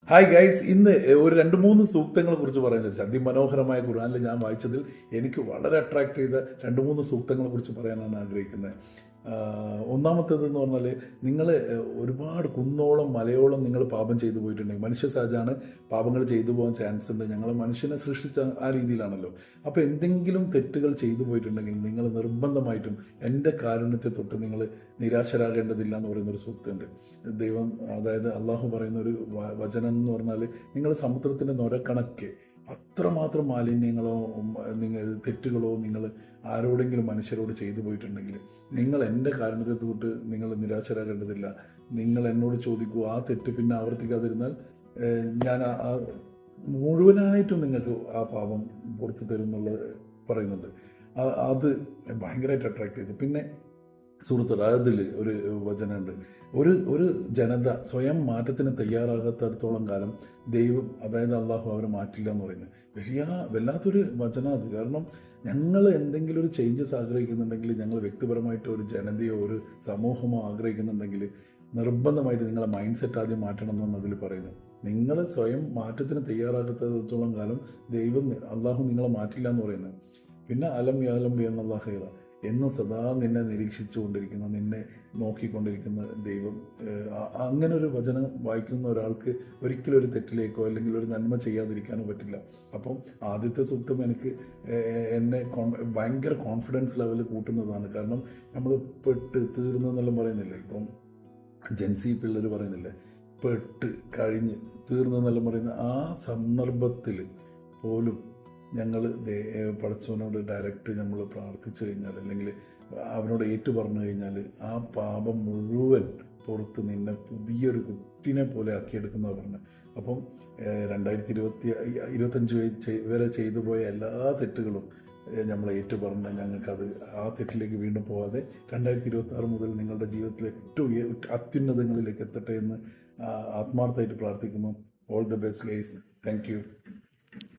Hi guys, ഇന്ന് ഒരു രണ്ട് മൂന്ന് സൂക്തങ്ങളെ കുറിച്ച് പറയുന്നത് അതിമനോഹരമായ ഖുർആനിൽ ഞാൻ വായിച്ചതിൽ എനിക്ക് വളരെ അട്രാക്ട് ചെയ്ത രണ്ട് മൂന്ന് സൂക്തങ്ങളെ കുറിച്ച് പറയാനാണ് ആഗ്രഹിക്കുന്നത്. ഒന്നാമത്തേതെന്ന് പറഞ്ഞാൽ, നിങ്ങൾ ഒരുപാട് കുന്നോളം മലയോളം നിങ്ങൾ പാപം ചെയ്തു പോയിട്ടുണ്ടെങ്കിൽ, മനുഷ്യ സഹജമാണ്, പാപങ്ങൾ ചെയ്തു പോകാൻ ചാൻസ് ഉണ്ട്. ഞങ്ങൾ മനുഷ്യനെ സൃഷ്ടിച്ച ആ രീതിയിലാണല്ലോ. അപ്പോൾ എന്തെങ്കിലും തെറ്റുകൾ ചെയ്തു പോയിട്ടുണ്ടെങ്കിൽ നിങ്ങൾ നിർബന്ധമായിട്ടും എൻ്റെ കാരുണ്യത്തെ തൊട്ട് നിങ്ങൾ നിരാശരാകേണ്ടതില്ല എന്ന് പറയുന്നൊരു സൂക്തമുണ്ട്. ദൈവം, അതായത് അള്ളാഹു പറയുന്ന ഒരു വചനം എന്ന് പറഞ്ഞാൽ, നിങ്ങൾ സമുദ്രത്തിൻ്റെ നൊരക്കണക്ക് അത്രമാത്രം മാലിന്യങ്ങളോ തെറ്റുകളോ നിങ്ങൾ ആരോടെങ്കിലും മനുഷ്യരോട് ചെയ്തു പോയിട്ടുണ്ടെങ്കിൽ നിങ്ങൾ എൻ്റെ കാരണത്തെ തൊട്ട് നിങ്ങൾ നിരാശരാകേണ്ടതില്ല. നിങ്ങൾ എന്നോട് ചോദിക്കൂ, ആ തെറ്റ് പിന്നെ ആവർത്തിക്കാതിരുന്നാൽ ഞാൻ മുഴുവനായിട്ടും നിങ്ങൾക്ക് ആ പാപം പുറത്തു തരും എന്നുള്ളത് പറയുന്നുണ്ട്. അത് ഭയങ്കരമായിട്ട് അട്രാക്ട് ചെയ്തു. പിന്നെ സുഹൃത്തുക്കൾ, അതിൽ ഒരു വചനമുണ്ട്, ഒരു ജനത സ്വയം മാറ്റത്തിന് തയ്യാറാകാത്തടത്തോളം കാലം ദൈവം, അതായത് അള്ളാഹു, അവരെ മാറ്റില്ല എന്ന് പറയുന്നത് വല്ലാത്തൊരു വചനം അത്. കാരണം ഞങ്ങൾ എന്തെങ്കിലും ഒരു ചേഞ്ചസ് ആഗ്രഹിക്കുന്നുണ്ടെങ്കിൽ, ഞങ്ങൾ വ്യക്തിപരമായിട്ട് ഒരു ജനതയോ ഒരു സമൂഹമോ ആഗ്രഹിക്കുന്നുണ്ടെങ്കിൽ നിർബന്ധമായിട്ട് നിങ്ങളെ മൈൻഡ് സെറ്റ് ആദ്യം മാറ്റണം എന്നാണ് അതിൽ പറയുന്നത്. നിങ്ങൾ സ്വയം മാറ്റത്തിന് തയ്യാറാകാത്തടത്തോളം കാലം ദൈവം, അള്ളാഹു നിങ്ങളെ മാറ്റില്ല എന്ന് പറയുന്നത്. പിന്നെ അലം യാലം ബിഅന്നല്ലാഹ ഖൈറ, എന്നും സദാ നിന്നെ നിരീക്ഷിച്ചു കൊണ്ടിരിക്കുന്ന, നിന്നെ നോക്കിക്കൊണ്ടിരിക്കുന്ന ദൈവം. അങ്ങനെ ഒരു വചനം വായിക്കുന്ന ഒരാൾക്ക് ഒരിക്കലും ഒരു തെറ്റിലേക്കോ അല്ലെങ്കിൽ ഒരു നന്മ ചെയ്യാതിരിക്കാനോ പറ്റില്ല. അപ്പം ആദ്യത്തെ സൂക്തം എനിക്ക് എന്നെ ഭയങ്കര കോൺഫിഡൻസ് ലെവൽ കൂട്ടുന്നതാണ്. കാരണം നമ്മൾ പെട്ട് തീർന്നു എന്നെല്ലാം പറയുന്നില്ലേ, ഇപ്പം ജെൻസി പിള്ളേർ പറയുന്നില്ലേ, പെട്ട് കഴിഞ്ഞ് തീർന്നു എന്നെല്ലാം പറയുന്ന ആ സന്ദർഭത്തിൽ പോലും ഞങ്ങൾ പടച്ചവനോട് ഡയറക്റ്റ് നമ്മൾ പ്രാർത്ഥിച്ചു കഴിഞ്ഞാൽ, അല്ലെങ്കിൽ അവനോട് ഏറ്റു പറഞ്ഞു കഴിഞ്ഞാൽ, ആ പാപം മുഴുവൻ പുറത്ത് നിന്നെ പുതിയൊരു കുട്ടിനെ പോലെ ആക്കിയെടുക്കുന്നതാണ് പറഞ്ഞത്. അപ്പം 2025 വരെ ചെയ്തു പോയ എല്ലാ തെറ്റുകളും നമ്മൾ ഏറ്റു പറഞ്ഞ് ഞങ്ങൾക്കത് ആ തെറ്റിലേക്ക് വീണ്ടും പോകാതെ 2026 മുതൽ നിങ്ങളുടെ ജീവിതത്തിൽ ഏറ്റവും അത്യുന്നതങ്ങളിലേക്ക് എത്തട്ടെ എന്ന് ആത്മാർത്ഥമായിട്ട് പ്രാർത്ഥിക്കുന്നു. All the best guys. Thank you.